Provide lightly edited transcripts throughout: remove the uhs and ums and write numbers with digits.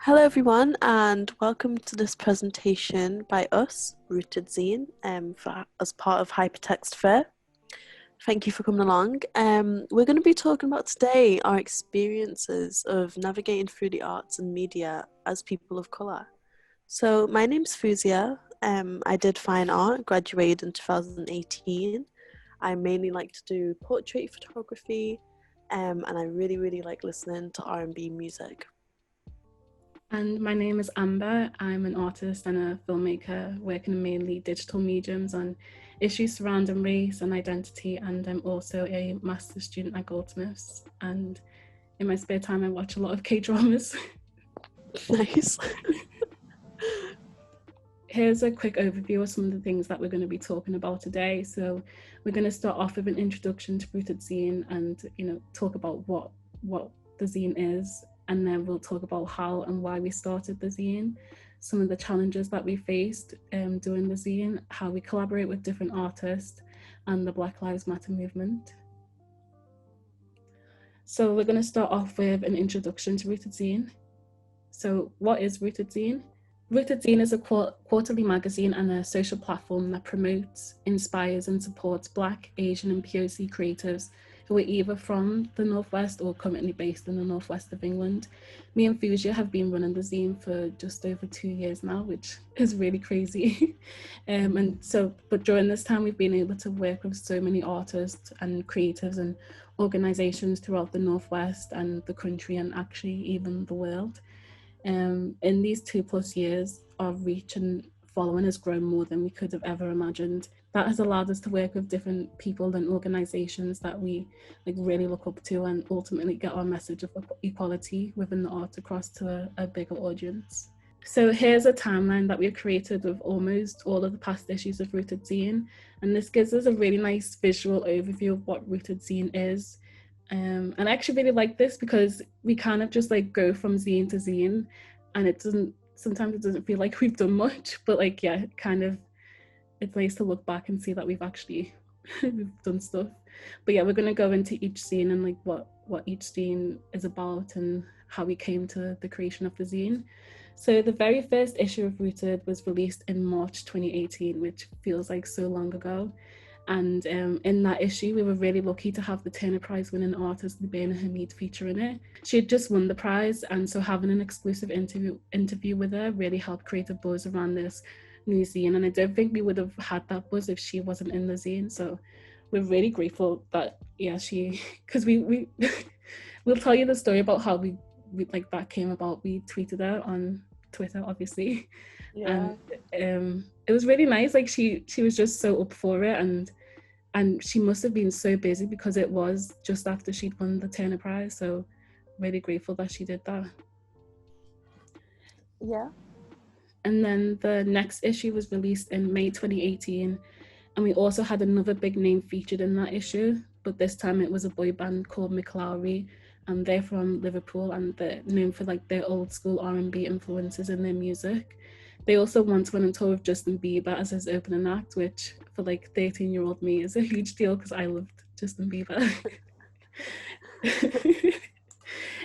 Hello everyone and welcome to this presentation by us, Rooted Zine, as part of HYPERTEXT Fair. Thank you for coming along. We're going to be talking about today our experiences of navigating through the arts and media as people of colour. So my name's Fauziya. I did fine art, graduated in 2018. I mainly like to do portrait photography and I really like listening to R&B music. And my name is Amber. I'm an artist and a filmmaker working in mainly digital mediums on issues surrounding race and identity, and I'm also a master's student at Goldsmiths, and in my spare time I watch a lot of K-dramas. Nice. Here's a quick overview of some of the things that we're going to be talking about today. So we're going to start off with an introduction to Rooted Zine and talk about what the zine is, and then we'll talk about how and why we started the zine, some of the challenges that we faced doing the zine, how we collaborate with different artists, and the Black Lives Matter movement. So we're going to start off with an introduction to Rooted Zine. So what is Rooted Zine? Rooted Zine is a quarterly magazine and a social platform that promotes, inspires and supports Black, Asian and POC creatives who are either from the Northwest or currently based in the Northwest of England. Me and Fauziya have been running the zine for just over 2 years now, which is really crazy. But during this time, we've been able to work with so many artists and creatives and organizations throughout the Northwest and the country and actually even the world. In these 2+ years, our reach and following has grown more than we could have ever imagined. That has allowed us to work with different people and organizations that we really look up to and ultimately get our message of equality within the art across to a bigger audience. So here's a timeline that we've created with almost all of the past issues of Rooted Zine, and this gives us a really nice visual overview of what Rooted Zine is. And I actually really like this because we kind of just go from zine to zine, and sometimes it doesn't feel like we've done much, but it's nice to look back and see that we've actually we've done stuff. But yeah, we're going to go into each zine and what each zine is about and how we came to the creation of the zine. So the very first issue of Rooted was released in March 2018, which feels like so long ago. And in that issue, we were really lucky to have the Turner Prize winning artist Lubaina Hamid feature in it. She had just won the prize, and so having an exclusive interview with her really helped create a buzz around this new zine. And I don't think we would have had that buzz if she wasn't in the zine. So we're really grateful that because we we'll tell you the story about how we that came about. We tweeted her on Twitter, obviously. Yeah. And it was really nice. She was just so up for it, and she must have been so busy because it was just after she'd won the Turner Prize. So really grateful that she did that. Yeah. And then the next issue was released in May 2018, and we also had another big name featured in that issue, but this time it was a boy band called McLowry, and they're from Liverpool, and they're known for their old school R&B influences in their music. They also once went on tour with Justin Bieber as his opening act, which for 13-year-old me is a huge deal because I loved Justin Bieber.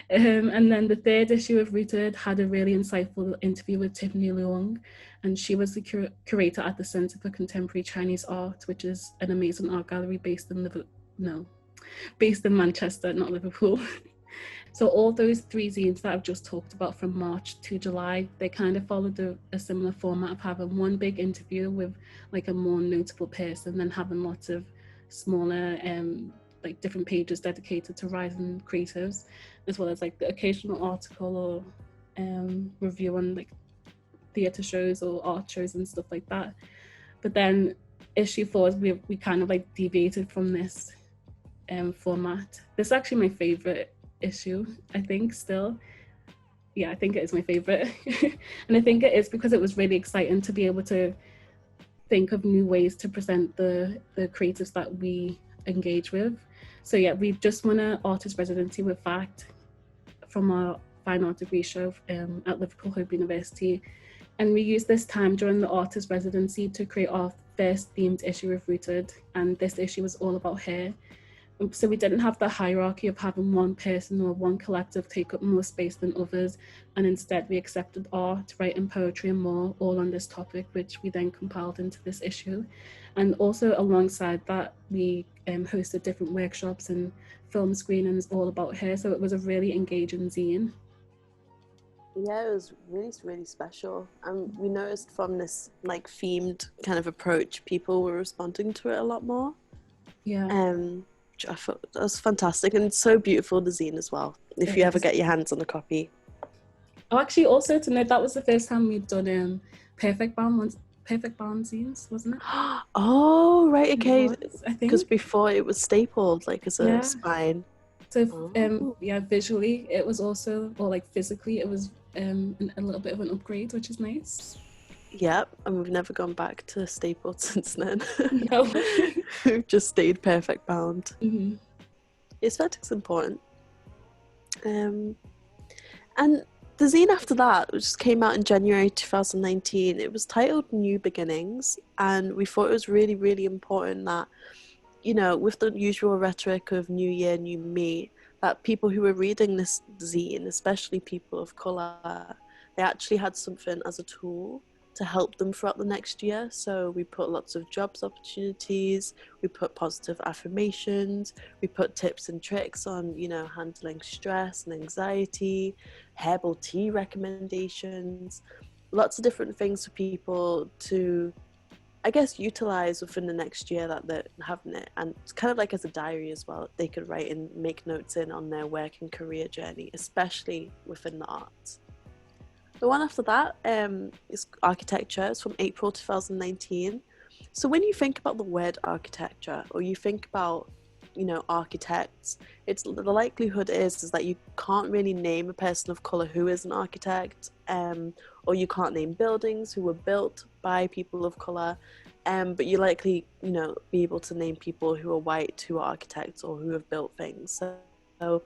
And then the third issue of Rooted had a really insightful interview with Tiffany Leung, and she was the curator at the Center for Contemporary Chinese Art, which is an amazing art gallery based in Manchester, not Liverpool. So all those 3 zines that I've just talked about from March to July, they kind of followed a similar format of having one big interview with a more notable person, then having lots of smaller different pages dedicated to rising creatives, as well as the occasional article or review on theatre shows or art shows and stuff like that. But then issue 4, we kind of deviated from this format. This is actually my favorite issue, I think, still. Yeah, I think it is my favorite. And I think it is because it was really exciting to be able to think of new ways to present the creatives that we engage with. So yeah, we've just won an artist residency with FACT from our fine art degree show at Liverpool Hope University, and we used this time during the artist residency to create our first themed issue of Rooted, and this issue was all about hair. So we didn't have the hierarchy of having one person or one collective take up more space than others, and instead we accepted art, writing, poetry and more all on this topic, which we then compiled into this issue. And also alongside that, we hosted different workshops and film screenings all about her, so it was a really engaging zine. Yeah, it was really, really special. And we noticed from this like themed kind of approach, people were responding to it a lot more. Yeah. Which I thought that was fantastic, and it's so beautiful, the zine as well, if It you ever is. get your hands on a copy. Oh, actually, also to note, that was the first time we'd done perfect bound zines, wasn't it? Oh, right, It okay. was, I Because think. before it was stapled like as a Yeah. spine. So Oh. yeah, visually it was also, or like physically, it was a little bit of an upgrade, which is nice. Yep, and we've never gone back to stapled since then. No. We've just stayed perfect bound. Mm-hmm. Aesthetic's important. And the zine after that, which came out in January 2019, it was titled New Beginnings, and we thought it was really, really important that, you know, with the usual rhetoric of New Year, New Me, that people who were reading this zine, especially people of colour, they actually had something as a tool to help them throughout the next year. So we put lots of jobs opportunities, we put positive affirmations, we put tips and tricks on, you know, handling stress and anxiety, herbal tea recommendations, lots of different things for people to, I guess, utilize within the next year that they're having it. And it's kind of like as a diary as well. They could write and make notes in on their work and career journey, especially within the arts. The one after that is architecture. It's from April 2019. So when you think about the word architecture, or you think about, you know, architects, it's the likelihood is that you can't really name a person of color who is an architect, or you can't name buildings who were built by people of color, but you likely, you know, be able to name people who are white who are architects or who have built things. So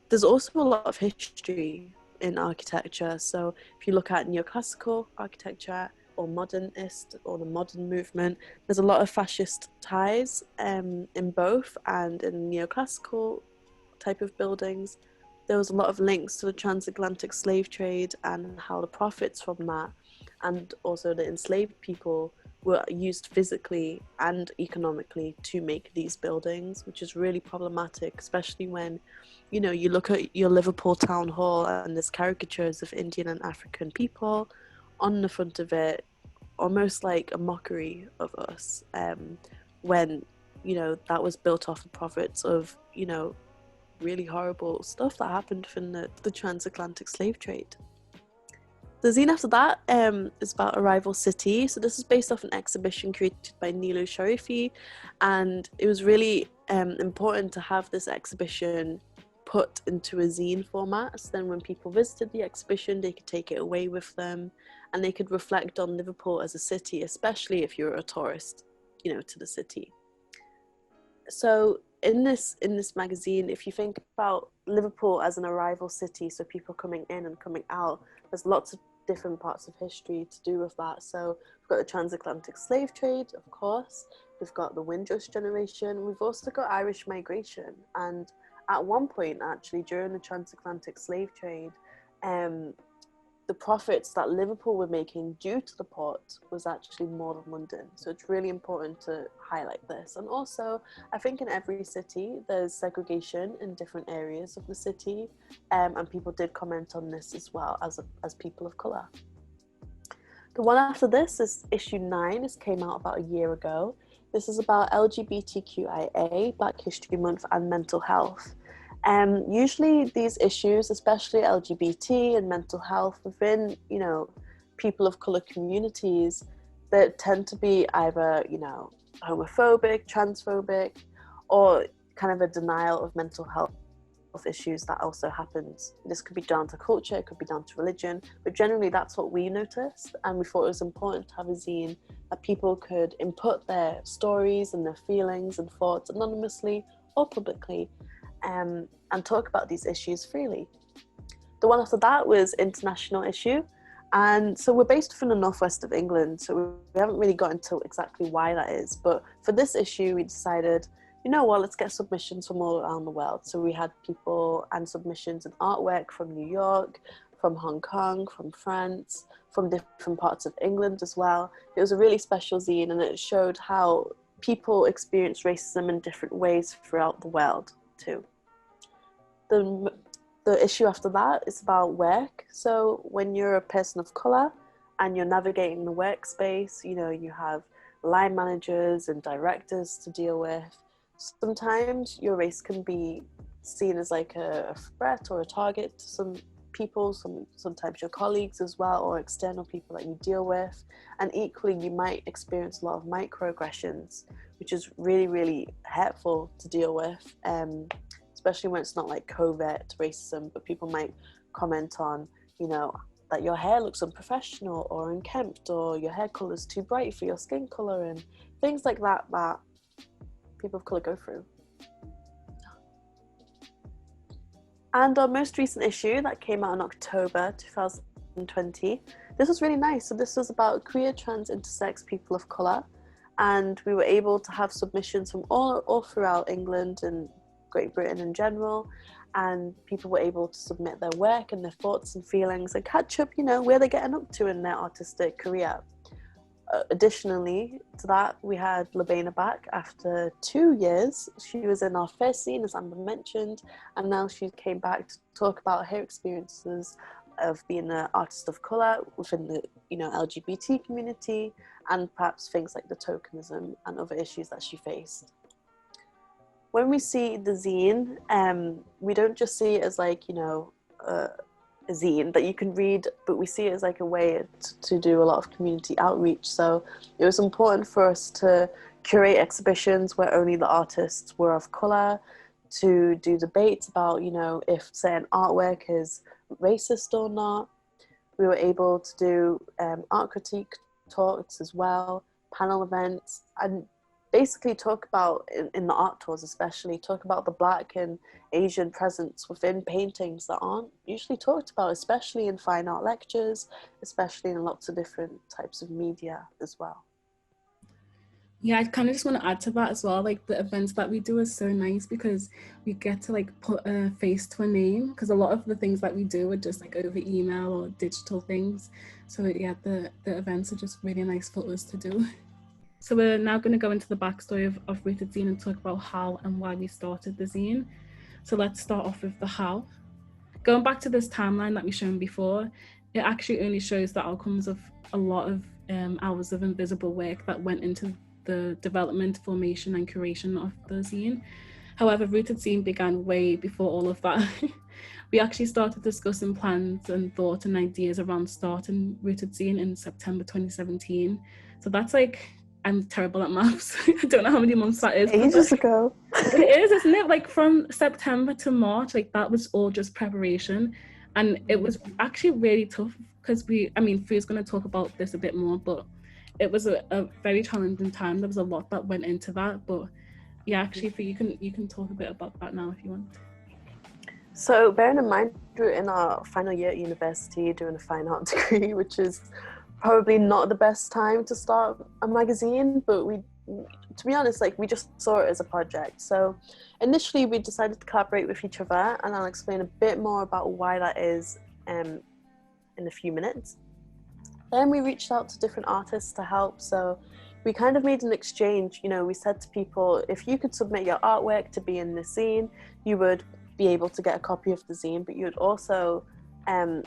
there's also a lot of history in architecture. So if you look at neoclassical architecture or modernist or the modern movement, there's a lot of fascist ties in both. And in neoclassical type of buildings, there was a lot of links to the transatlantic slave trade and how the profits from that and also the enslaved people were used physically and economically to make these buildings, which is really problematic, especially when, you know, you look at your Liverpool town hall and there's caricatures of Indian and African people on the front of it, almost like a mockery of us, when, you know, that was built off the profits of, you know, really horrible stuff that happened from the transatlantic slave trade. The zine after that is about a rival city. So this is based off an exhibition created by Nilu Sharifi, and it was really important to have this exhibition put into a zine format, so then when people visited the exhibition they could take it away with them and they could reflect on Liverpool as a city, especially if you're a tourist, you know, to the city. So in this magazine, if you think about Liverpool as an arrival city, so people coming in and coming out, there's lots of different parts of history to do with that. So we've got the transatlantic slave trade, of course, we've got the Windrush generation, we've also got Irish migration. And at one point, actually, during the transatlantic slave trade, the profits that Liverpool were making due to the port was actually more than London. So it's really important to highlight this. And also, I think in every city, there's segregation in different areas of the city. And people did comment on this as well as people of colour. The one after this is issue 9. This came out about a year ago. This is about LGBTQIA, Black History Month, and mental health. Usually these issues, especially LGBT and mental health within, you know, people of colour communities, that tend to be either, you know, homophobic, transphobic, or kind of a denial of mental health issues that also happens. This could be down to culture, it could be down to religion, but generally that's what we noticed, and we thought it was important to have a zine that people could input their stories and their feelings and thoughts anonymously or publicly, and talk about these issues freely. The one after that was International Issue, and so we're based from the northwest of England, so we haven't really got into exactly why that is, but for this issue we decided, you know what, let's get submissions from all around the world. So we had people and submissions and artwork from New York, from Hong Kong, from France, from different parts of England as well. It was a really special zine, and it showed how people experience racism in different ways throughout the world too. The issue after that is about work. So when you're a person of color and you're navigating the workspace, you know, you have line managers and directors to deal with. Sometimes your race can be seen as like a threat or a target to some people, sometimes your colleagues as well, or external people that you deal with. And equally, you might experience a lot of microaggressions, which is really, really hurtful to deal with, especially when it's not like covert racism, but people might comment on, you know, that your hair looks unprofessional or unkempt, or your hair color is too bright for your skin color, and things like that that people of color go through. And our most recent issue that came out in October 2020, this was really nice. So this was about queer, trans, intersex people of color, and we were able to have submissions from all throughout England and Great Britain in general, and people were able to submit their work and their thoughts and feelings and catch up, you know, where they're getting up to in their artistic career. Additionally to that, we had Labena back after 2 years. She was in our first scene, as Amber mentioned, and now she came back to talk about her experiences of being an artist of colour within the, you know, LGBT community, and perhaps things like the tokenism and other issues that she faced. When we see the zine, we don't just see it as like, you know, a zine that you can read, but we see it as like a way to do a lot of community outreach. So it was important for us to curate exhibitions where only the artists were of colour, to do debates about, you know, if certain artwork is racist or not. We were able to do art critique talks as well, panel events, and basically talk about, in the art tours especially, talk about the Black and Asian presence within paintings that aren't usually talked about, especially in fine art lectures, especially in lots of different types of media as well. Yeah, I kind of just want to add to that as well. Like, the events that we do is so nice because we get to like put a face to a name, because a lot of the things that we do are just like over email or digital things. So yeah, the events are just really nice for us to do. So we're now going to go into the backstory of Rooted Zine and talk about how and why we started the zine. So let's start off with the how. Going back to this timeline that we've shown before, it actually only shows the outcomes of a lot of hours of invisible work that went into the development, formation and curation of the zine. However, Rooted Zine began way before all of that. We actually started discussing plans and thoughts and ideas around starting Rooted Zine in September 2017. So that's like, I'm terrible at maths. I don't know how many months that is. Ages ago. It is, isn't it? Like from September to March, like that was all just preparation. And it was actually really tough because Fu's going to talk about this a bit more, but it was a very challenging time. There was a lot that went into that. But yeah, actually, Fu, you can talk a bit about that now if you want. So bearing in mind, we're in our final year at university doing a fine art degree, which is probably not the best time to start a magazine, but to be honest, like, we just saw it as a project. So initially we decided to collaborate with each other, and I'll explain a bit more about why that is in a few minutes. Then we reached out to different artists to help. So we kind of made an exchange. You know, we said to people, if you could submit your artwork to be in the zine, you would be able to get a copy of the zine, but you would also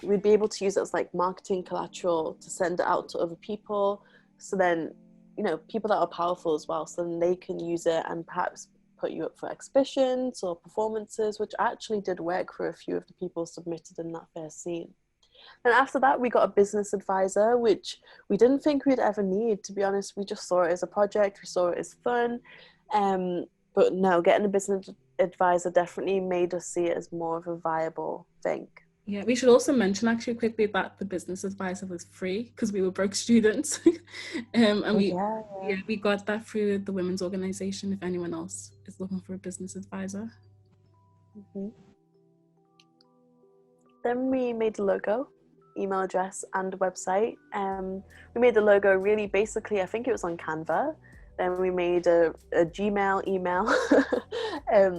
we'd be able to use it as like marketing collateral to send it out to other people. So then, you know, people that are powerful as well, so then they can use it and perhaps put you up for exhibitions or performances, which actually did work for a few of the people submitted in that first zine. And after that, we got a business advisor, which we didn't think we'd ever need, to be honest. We just saw it as a project, we saw it as fun. But no, getting a business advisor definitely made us see it as more of a viable thing. Yeah, we should also mention actually quickly that the business advisor was free because we were broke students. We got that through the women's organization if anyone else is looking for a business advisor. Mm-hmm. Then we made a logo, email address and a website. We made the logo really basically, I think it was on Canva. Then we made a Gmail email,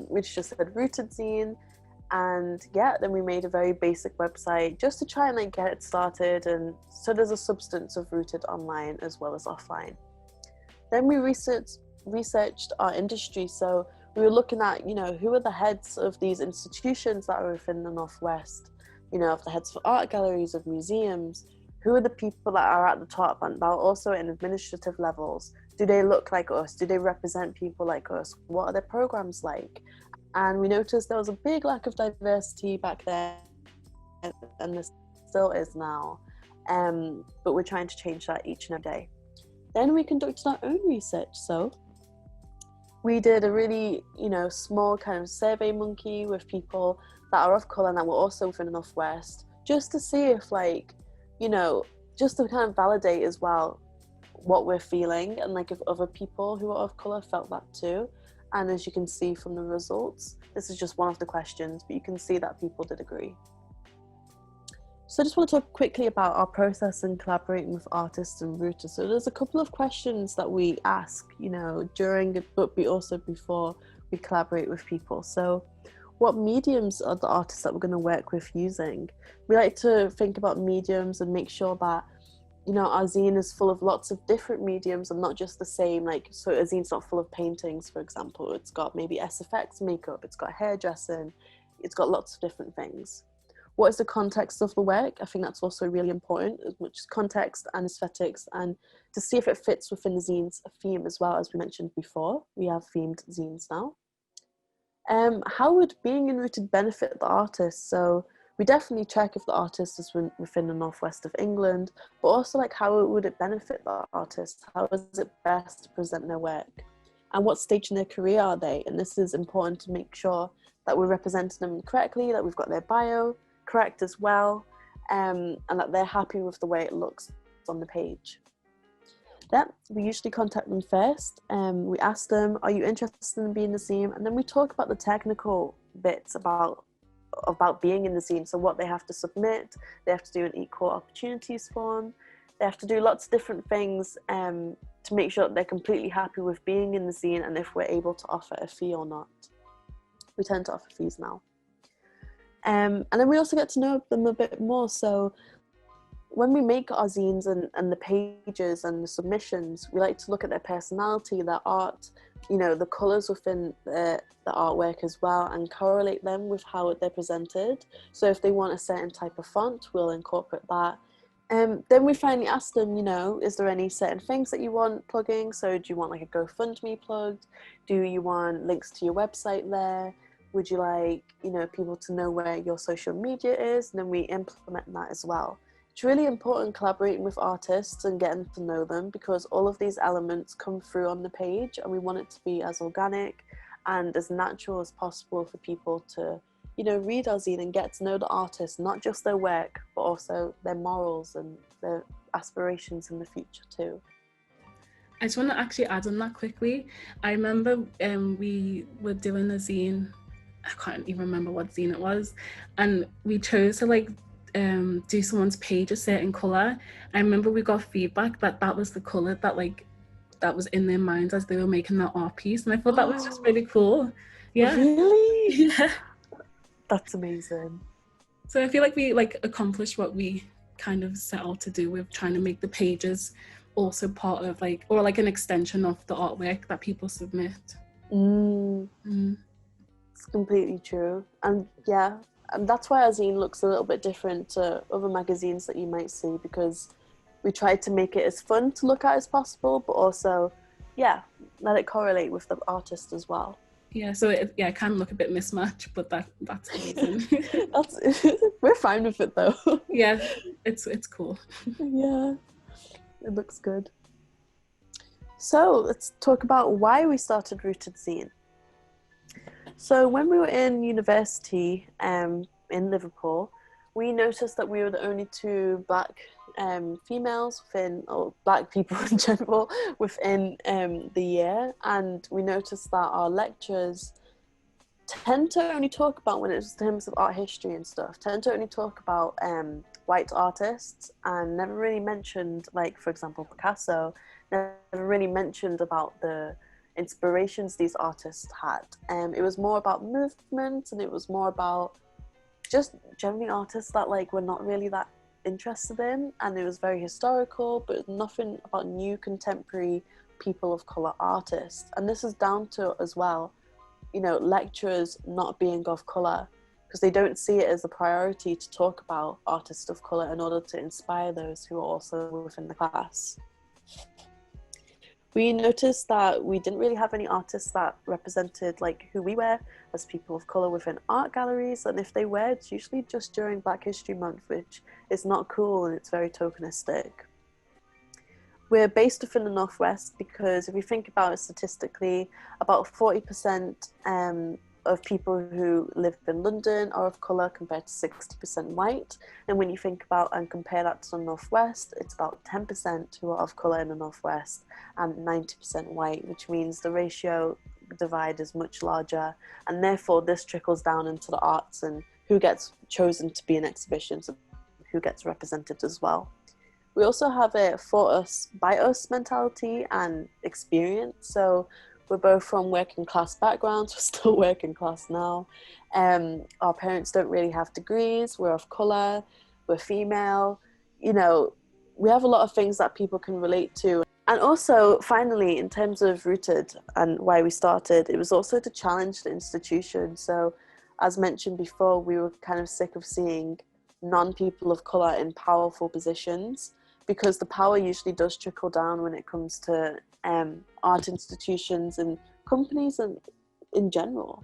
which just said Rooted Zine. And yeah, then we made a very basic website just to try and like get it started, and so there's a substance of Rooted online as well as offline. Then we researched our industry. So we were looking at, you know, who are the heads of these institutions that are within the Northwest, you know, of the heads for art galleries, of museums, who are the people that are at the top and that are also in administrative levels. Do they look like us? Do they represent people like us? What are their programs like? And we noticed there was a big lack of diversity back then, and there still is now. But we're trying to change that each and every day. Then we conducted our own research. So we did a really, you know, small kind of survey monkey with people that are of colour and that were also within the Northwest, just to see if, like, you know, just to kind of validate as well what we're feeling, and like if other people who are of colour felt that too. And as you can see from the results, this is just one of the questions, but you can see that people did agree. So I just want to talk quickly about our process in collaborating with artists and rooters. So there's a couple of questions that we ask, you know, during it, but also before we collaborate with people. So what mediums are the artists that we're going to work with using? We like to think about mediums and make sure that, you know, our zine is full of lots of different mediums and not just the same. Like, so a zine's not full of paintings, for example. It's got maybe SFX makeup, it's got hairdressing, it's got lots of different things. What is the context of the work? I think that's also really important, as much as context and aesthetics, and to see if it fits within the zine's theme as well. As we mentioned before, we have themed zines now. How would being in Rooted benefit the artist? So we definitely check if the artist is within the Northwest of England, but also like how would it benefit the artist? How is it best to present their work? And what stage in their career are they? And this is important to make sure that we're representing them correctly, that we've got their bio correct as well, and that they're happy with the way it looks on the page. Then we usually contact them first. We ask them, are you interested in being in the zine? And then we talk about the technical bits about being in the zine. So what they have to submit, they have to do an equal opportunities form, they have to do lots of different things to make sure that they're completely happy with being in the zine, and if we're able to offer a fee or not. We tend to offer fees now. And then we also get to know them a bit more. So when we make our zines and the pages and the submissions, we like to look at their personality, their art, you know, the colours within the artwork as well, and correlate them with how they're presented. So if they want a certain type of font, we'll incorporate that. Then we finally ask them, you know, is there any certain things that you want plugging? So do you want like a GoFundMe plugged? Do you want links to your website there? Would you like, you know, people to know where your social media is? And then we implement that as well. It's really important collaborating with artists and getting to know them, because all of these elements come through on the page, and we want it to be as organic and as natural as possible for people to, you know, read our zine and get to know the artist, not just their work, but also their morals and their aspirations in the future too. I just want to actually add on that quickly. I remember we were doing a zine, I can't even remember what zine it was, and we chose to like do someone's page a certain colour. I remember we got feedback that was the colour that was in their minds as they were making that art piece, and I thought that was just really cool. Yeah. Really? Yeah. That's amazing. So I feel like we like accomplished what we kind of set out to do with trying to make the pages also part of like, or like an extension of the artwork that people submit. It's completely true. And yeah, and that's why our zine looks a little bit different to other magazines that you might see, because we tried to make it as fun to look at as possible, but also, yeah, let it correlate with the artist as well. Yeah, so it can look a bit mismatched, but that's amazing. We're fine with it though. Yeah, it's cool. Yeah, it looks good. So let's talk about why we started Rooted Zine. So when we were in university in Liverpool, we noticed that we were the only two black females within, or black people in general, within the year. And we noticed that our lecturers tend to only talk about, when it's in terms of art history and stuff, tend to only talk about white artists and never really mentioned, like, for example, Picasso, never really mentioned about the inspirations these artists had. It was more about movement, and it was more about just generally artists that like we're not really that interested in, and it was very historical, but nothing about new contemporary people of color artists. And this is down to, as well, you know, lecturers not being of color, because they don't see it as a priority to talk about artists of color in order to inspire those who are also within the class. We noticed that we didn't really have any artists that represented like who we were as people of colour within art galleries, and if they were, it's usually just during Black History Month, which is not cool and it's very tokenistic. We're based within the Northwest because if you think about it statistically, about 40% of people who live in London are of colour compared to 60% white. And when you think about and compare that to the Northwest, it's about 10% who are of colour in the Northwest and 90% white, which means the ratio divide is much larger, and therefore this trickles down into the arts and who gets chosen to be in exhibitions and who gets represented as well. We also have a for us, by us mentality and experience. So we're both from working class backgrounds, we're still working class now. Our parents don't really have degrees, we're of colour, we're female. You know, we have a lot of things that people can relate to. And also, finally, in terms of Rooted and why we started, it was also to challenge the institution. So as mentioned before, we were kind of sick of seeing non-people of colour in powerful positions, because the power usually does trickle down when it comes to art institutions and companies and in general.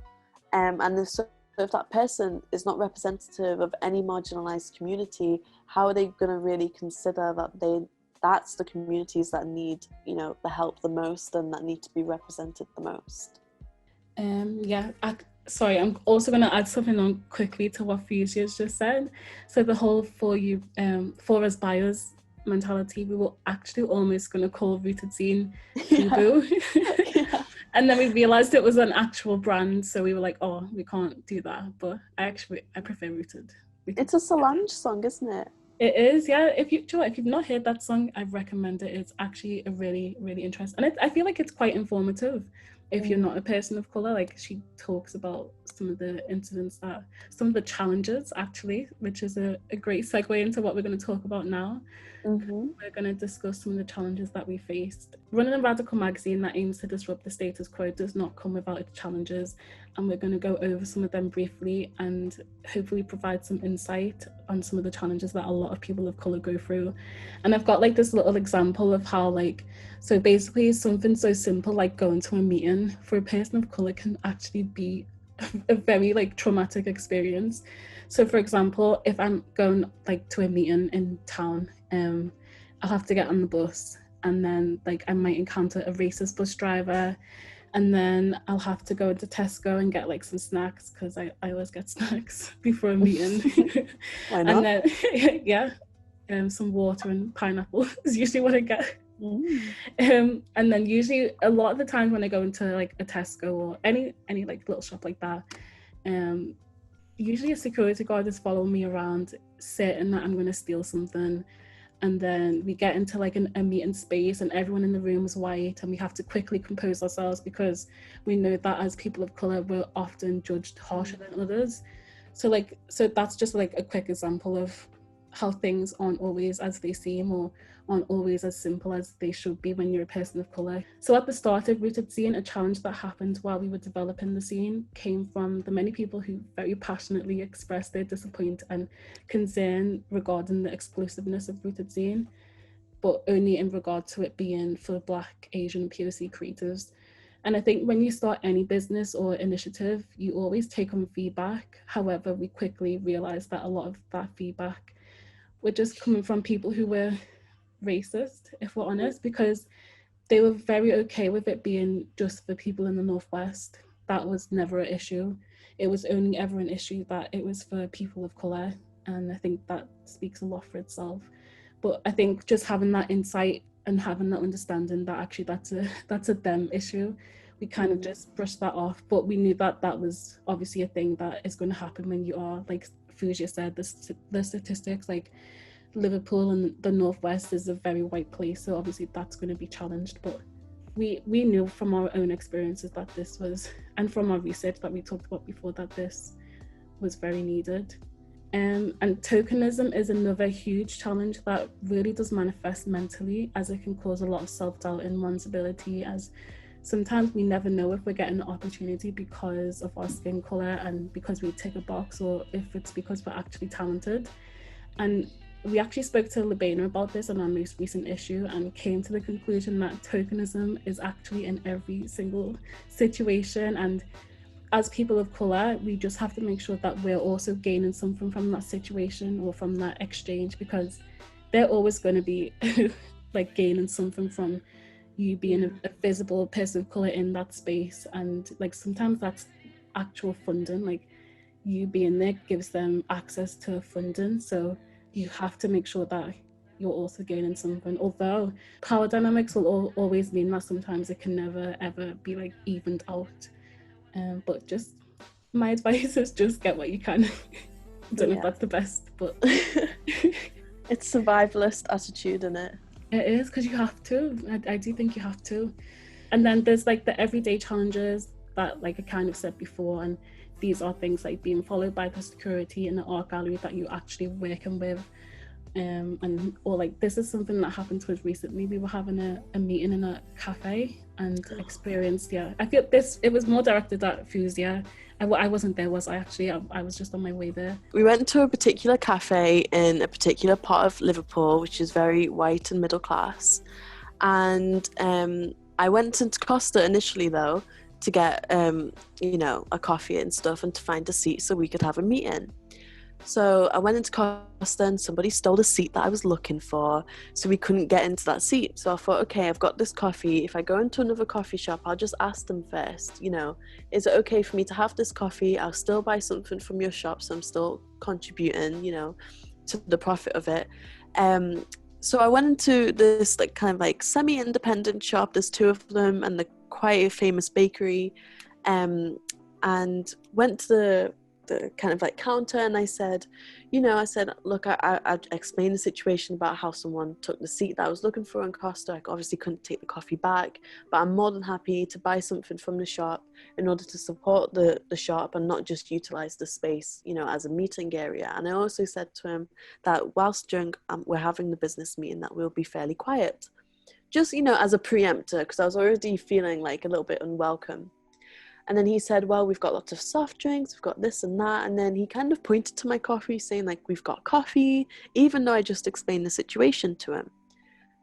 And if that person is not representative of any marginalised community, how are they going to really consider that that's the communities that need, you know, the help the most and that need to be represented the most? Sorry, I'm also going to add something on quickly to what Fauziya's just said. So the whole for us by us mentality, we were actually almost going to call Rooted Zine Fubu. Yeah. And then we realized it was an actual brand, so we were like, oh, we can't do that. But I prefer Rooted. It's a Solanges song, isn't it? It is, yeah. If you've not heard that song, I recommend it. It's actually a really, really interesting, and I feel like it's quite informative if you're not a person of color. Like, she talks about some of the some of the challenges actually, which is a great segue into what we're going to talk about now. Mm-hmm. We're going to discuss some of the challenges that we faced. Running a radical magazine that aims to disrupt the status quo does not come without its challenges, and we're going to go over some of them briefly and hopefully provide some insight on some of the challenges that a lot of people of color go through. And I've got like this little example of how, like, so basically something so simple like going to a meeting for a person of color can actually be a very like traumatic experience. So for example, if I'm going like to a meeting in town, I'll have to get on the bus, and then like I might encounter a racist bus driver, and then I'll have to go to Tesco and get like some snacks, because I always get snacks before a meeting. Why not? And then some water and pineapple is usually what I get. And then usually a lot of the times when I go into like a Tesco or any like little shop like that, usually a security guard is following me around, certain that I'm going to steal something. And then we get into like a meeting space, and everyone in the room is white, and we have to quickly compose ourselves because we know that as people of color we're often judged harsher than others. So that's just like a quick example of how things aren't always as they seem, or aren't always as simple as they should be when you're a person of colour. So at the start of Rooted Zine, a challenge that happened while we were developing the zine came from the many people who very passionately expressed their disappointment and concern regarding the exclusiveness of Rooted Zine, but only in regard to it being for Black, Asian, and POC creatives. And I think when you start any business or initiative, you always take on feedback. However, we quickly realised that a lot of that feedback were just coming from people who were racist, if we're honest, because they were very okay with it being just for people in the Northwest. That was never an issue. It was only ever an issue that it was for people of colour, and I think that speaks a lot for itself. But I think just having that insight and having that understanding that actually that's a them issue, we kind of just brushed that off. But we knew that that was obviously a thing that is going to happen when you are like Fauziya said, the statistics, like Liverpool and the Northwest is a very white place, so obviously that's going to be challenged. But we knew from our own experiences that this was, and from our research that we talked about before, that this was very needed. And tokenism is another huge challenge that really does manifest mentally, as it can cause a lot of self-doubt in one's ability, as sometimes we never know if we're getting an opportunity because of our skin color and because we tick a box, or if it's because we're actually talented. And we actually spoke to Labena about this on our most recent issue and came to the conclusion that tokenism is actually in every single situation. And as people of color, we just have to make sure that we're also gaining something from that situation or from that exchange, because they're always going to be like gaining something from you being a visible person of color in that space. And like sometimes that's actual funding, like you being there gives them access to funding, so you have to make sure that you're also gaining something. Although power dynamics will always mean that sometimes it can never ever be like evened out. But just my advice is just get what you can. I don't know if that's the best, but it's survivalist attitude, isn't it? It is, because you have to. I do think you have to. And then there's like the everyday challenges that, like I kind of said before, and these are things like being followed by the security in the art gallery that you're actually working with. Or like this is something that happened to us recently. We were having a meeting in a cafe and experienced, I feel it was more directed at Fauziya. I wasn't there, was I? Actually, I was just on my way there. We went to a particular cafe in a particular part of Liverpool, which is very white and middle class. And I went into Costa initially, though, to get, a coffee and stuff and to find a seat so we could have a meeting. So I went into Costa and somebody stole the seat that I was looking for, so we couldn't get into that seat. So I thought, okay, I've got this coffee. If I go into another coffee shop, I'll just ask them first, is it okay for me to have this coffee? I'll still buy something from your shop, so I'm still contributing, to the profit of it. So I went into this like kind of like semi-independent shop. There's two of them, and they're quite a famous bakery, and went to the kind of like counter, and I said, look, I explained the situation about how someone took the seat that I was looking for in Costa. I obviously couldn't take the coffee back, but I'm more than happy to buy something from the shop in order to support the shop and not just utilize the space, as a meeting area. And I also said to him that whilst during we're having the business meeting, that we'll be fairly quiet, just as a preemptor, because I was already feeling like a little bit unwelcome. And then he said, well, we've got lots of soft drinks, we've got this and that. And then he kind of pointed to my coffee saying, like, we've got coffee, even though I just explained the situation to him.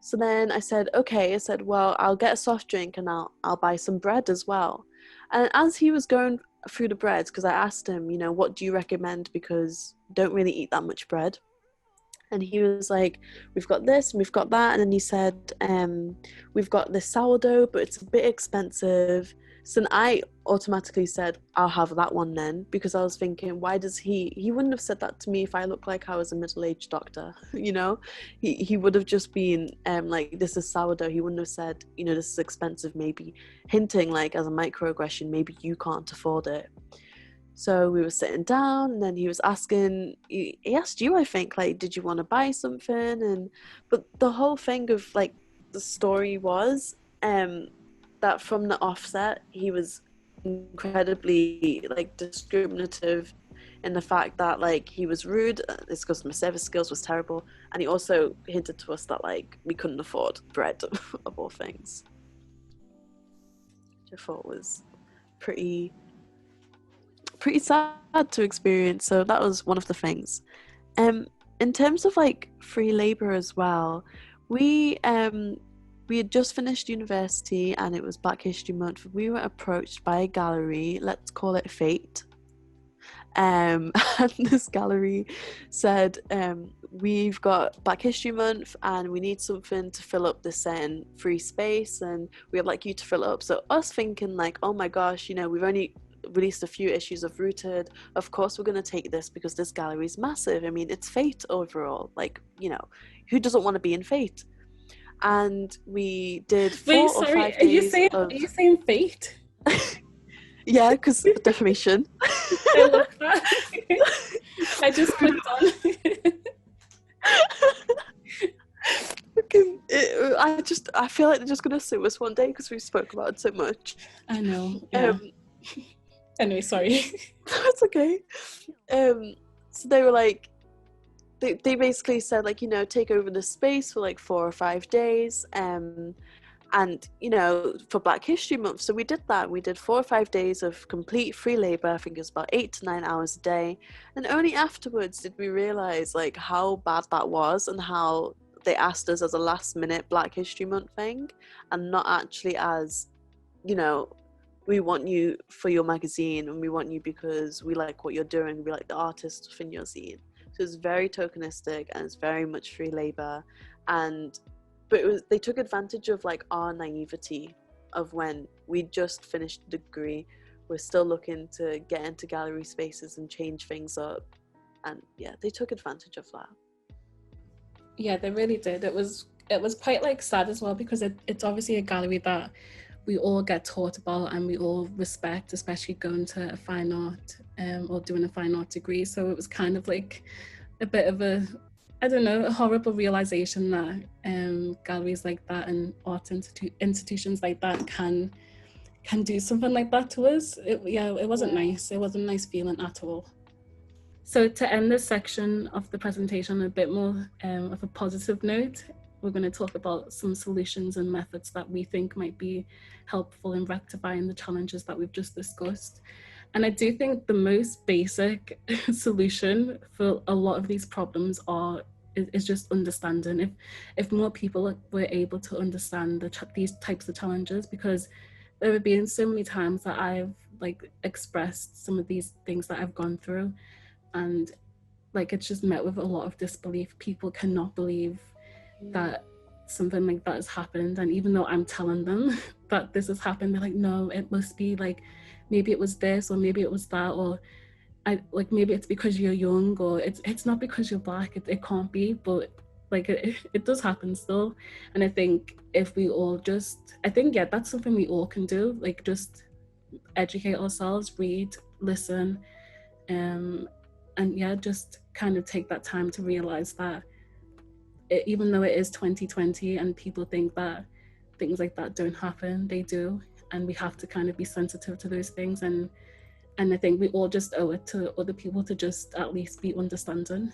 So then I said, okay, well, I'll get a soft drink and I'll buy some bread as well. And as he was going through the breads, because I asked him, what do you recommend? Because I don't really eat that much bread. And he was like, we've got this and we've got that. And then he said, we've got this sourdough, but it's a bit expensive. So then I automatically said, I'll have that one then, because I was thinking, why does he wouldn't have said that to me if I looked like I was a middle-aged doctor, he would have just been like, this is sourdough. He wouldn't have said, this is expensive, maybe hinting like as a microaggression, maybe you can't afford it. So we were sitting down, and then he was asking, he asked you, I think, like, did you want to buy something? But the whole thing of like the story was that from the offset, he was incredibly like discriminative in the fact that like he was rude, his customer service skills was terrible, and he also hinted to us that like we couldn't afford bread of all things, which I thought was pretty sad to experience. So that was one of the things. In terms of like free labor as well, we had just finished university and it was Black History Month. We were approached by a gallery, let's call it Fate, and this gallery said, we've got Black History Month and we need something to fill up this free space, and we'd like you to fill it up. So us thinking like, oh my gosh, we've only released a few issues of Rooted, of course we're going to take this because this gallery is massive. I mean, it's Fate overall, like, who doesn't want to be in Fate? And we did 4 or 5 days. Are you saying Fate? Yeah, because defamation. I love that. I just clicked on. I feel like they're just gonna sue us one day because we spoke about it so much. I know. Yeah. Anyway, sorry. That's okay. So they were like, they basically said, like, you know, take over the space for like 4 or 5 days, and you know, for Black History Month. So we did that. We did 4 or 5 days of complete free labor. I think it was about 8 to 9 hours a day, and only afterwards did we realize like how bad that was, and how they asked us as a last minute Black History Month thing, and not actually as, you know, we want you for your magazine, and we want you because we like what you're doing, we like the artist within your zine. So it's very tokenistic, and it's very much free labor. And but they took advantage of like our naivety of when we just finished a degree, we're still looking to get into gallery spaces and change things up, and yeah, they took advantage of that. Yeah, they really did. It was quite like sad as well, because it's obviously a gallery that we all get taught about and we all respect, especially going to a fine art or doing a fine art degree. So it was kind of like a bit of a, I don't know, a horrible realization that galleries like that and art institutions like that can do something like that to us. It wasn't nice. It wasn't a nice feeling at all. So to end this section of the presentation on a bit more of a positive note, we're going to talk about some solutions and methods that we think might be helpful in rectifying the challenges that we've just discussed. And I do think the most basic solution for a lot of these problems is just understanding. If more people were able to understand these types of challenges, because there have been so many times that I've like expressed some of these things that I've gone through, and like it's just met with a lot of disbelief. People cannot believe that something like that has happened, and even though I'm telling them that this has happened, they're like, no, it must be like maybe it was this, or maybe it was that, or maybe it's because you're young, or it's not because you're Black. It can't be, but like it does happen still. And I think if we all just, I think that's something we all can do, like just educate ourselves, read, listen, and just kind of take that time to realize that even though it is 2020 and people think that things like that don't happen, they do, and we have to kind of be sensitive to those things, and I think we all just owe it to other people to just at least be understanding.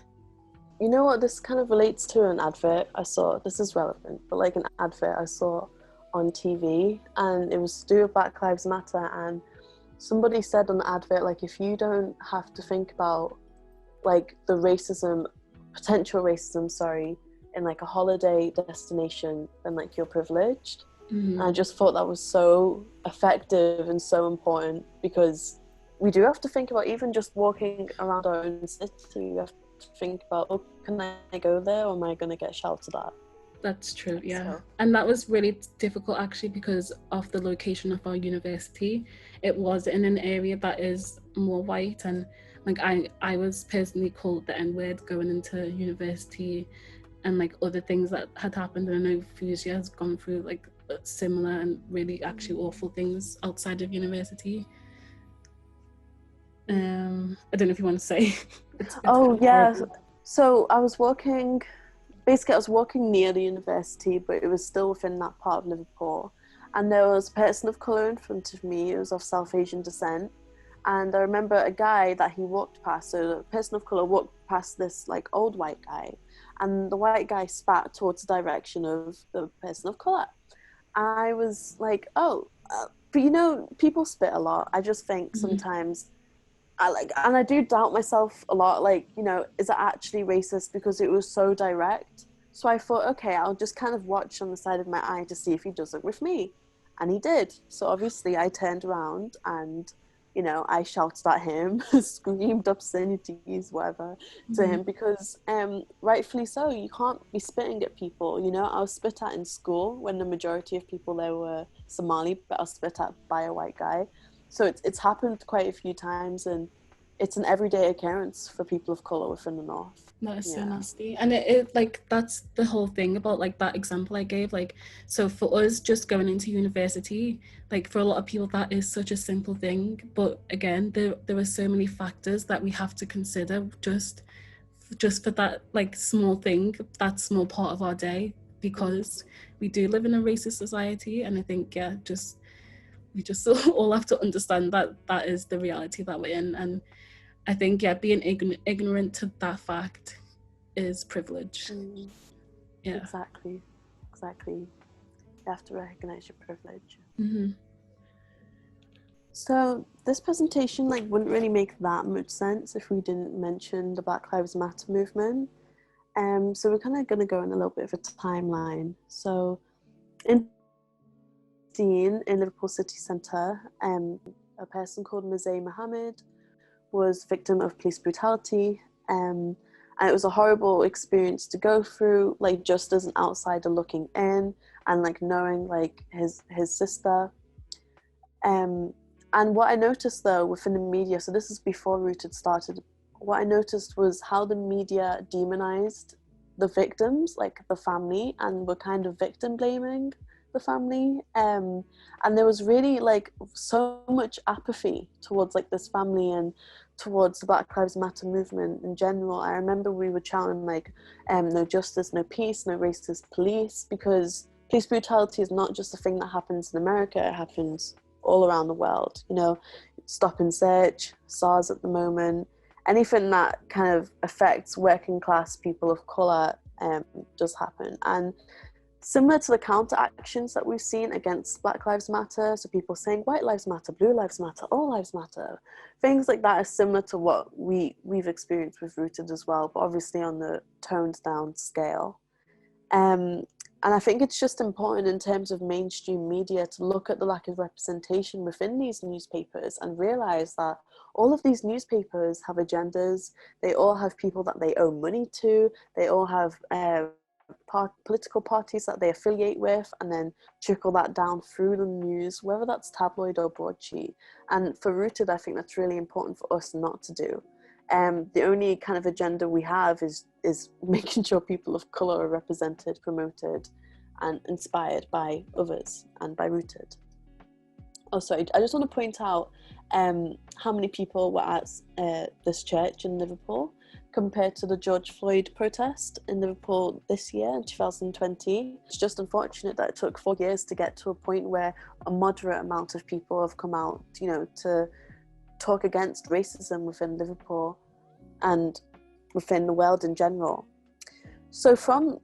You know what, this kind of relates to an advert I saw. This is relevant, but like an advert I saw on TV, and it was to do with Black Lives Matter, and somebody said on the advert, like, if you don't have to think about like the potential racism, in like a holiday destination, then like you're privileged. And I just thought that was so effective and so important, because we do have to think about, even just walking around our own city, we have to think about, oh, can I go there, or am I going to get shouted at? That's true, yeah. So. And that was really difficult actually, because of the location of our university. It was in an area that is more white, and like I was personally called the N-word going into university, and like other things that had happened. And I know Fauziya has gone through like similar and really actually awful things outside of university. I don't know if you want to say. It's yeah. So I was walking near the university, but it was still within that part of Liverpool. And there was a person of colour in front of me. It was of South Asian descent. And I remember a guy that he walked past, so the person of colour walked past this like old white guy, and the white guy spat towards the direction of the person of colour. I was like, but you know, people spit a lot. I just think sometimes I do doubt myself a lot, like, you know, is it actually racist, because it was so direct. So I thought, okay, I'll just kind of watch on the side of my eye to see if he does it with me. And he did. So obviously I turned around and, you know, I shouted at him, screamed obscenities, whatever, to him, because rightfully so, you can't be spitting at people. You know, I was spit at in school when the majority of people there were Somali, but I was spit at by a white guy. So it's happened quite a few times, and it's an everyday occurrence for people of colour within the North. That is so Yeah. nasty. And it like, that's the whole thing about like that example I gave. Like, so for us just going into university, like for a lot of people that is such a simple thing, but again, there are so many factors that we have to consider just for that like small thing, that small part of our day, because we do live in a racist society. And I think, yeah, we just all have to understand that that is the reality that we're in. And I think, yeah, being ignorant to that fact is privilege. Yeah. Exactly. You have to recognize your privilege. Mm-hmm. So this presentation like wouldn't really make that much sense if we didn't mention the Black Lives Matter movement. So we're kind of going to go in a little bit of a timeline. So in Liverpool city centre, a person called Mzee Mohammed was victim of police brutality, and it was a horrible experience to go through, like just as an outsider looking in and like knowing like his sister. And what I noticed though within the media, so this is before Rooted started, what I noticed was how the media demonized the victims, like the family, and were kind of victim blaming the family. And there was really like so much apathy towards like this family and towards the Black Lives Matter movement in general. I remember we were shouting like, no justice, no peace, no racist police, because police brutality is not just a thing that happens in America, it happens all around the world. You know, stop and search, SARS at the moment, anything that kind of affects working class people of colour does happen. And similar to the counter actions that we've seen against Black Lives Matter, so people saying white lives matter, blue lives matter, all lives matter, things like that are similar to what we've experienced with Rooted as well, but obviously on the toned down scale. And I think it's just important in terms of mainstream media to look at the lack of representation within these newspapers and realise that all of these newspapers have agendas, they all have people that they owe money to, they all have political parties that they affiliate with, and then trickle that down through the news, whether that's tabloid or broadsheet. And for Rooted, I think that's really important for us not to do. The only kind of agenda we have is making sure people of colour are represented, promoted, and inspired by others and by Rooted. Oh, sorry, I just want to point out how many people were at this church in Liverpool compared to the George Floyd protest in Liverpool this year in 2020. It's just unfortunate that it took 4 years to get to a point where a moderate amount of people have come out, you know, to talk against racism within Liverpool and within the world in general. So from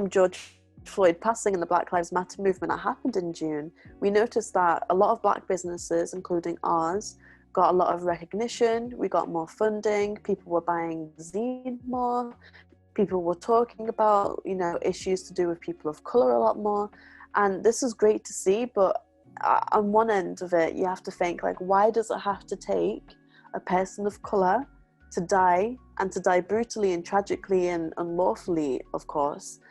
George Floyd passing and the Black Lives Matter movement that happened in June, we noticed that a lot of Black businesses, including ours, got a lot of recognition, we got more funding, people were buying zine more, people were talking about, you know, issues to do with people of colour a lot more. And this is great to see, but on one end of it, you have to think, like, why does it have to take a person of colour to die, and to die brutally and tragically and unlawfully, of course,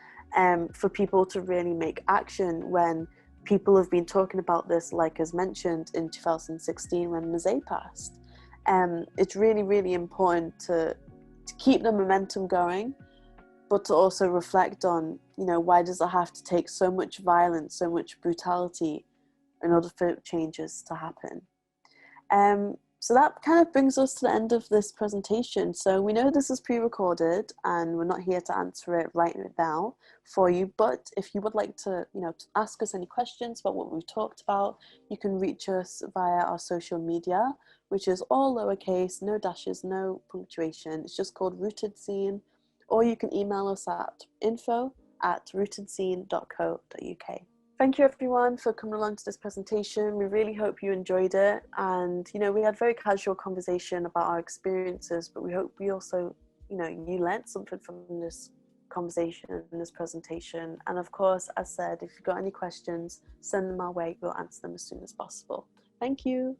for people to really make action when people have been talking about this, like as mentioned in 2016 when Mzee passed. It's really, really important to keep the momentum going, but to also reflect on, you know, why does it have to take so much violence, so much brutality in order for changes to happen? So that kind of brings us to the end of this presentation. So we know this is pre-recorded and we're not here to answer it right now for you, but if you would like to, you know, to ask us any questions about what we've talked about, you can reach us via our social media, which is all lowercase, no dashes, no punctuation. It's just called Rooted Zine, or you can email us at info@rootedzine.co.uk. Thank you everyone for coming along to this presentation. We really hope you enjoyed it, and you know, we had very casual conversation about our experiences, but we hope we also, you know, you learned something from this conversation and this presentation. And of course, as said, if you've got any questions, send them our way, we'll answer them as soon as possible. Thank you.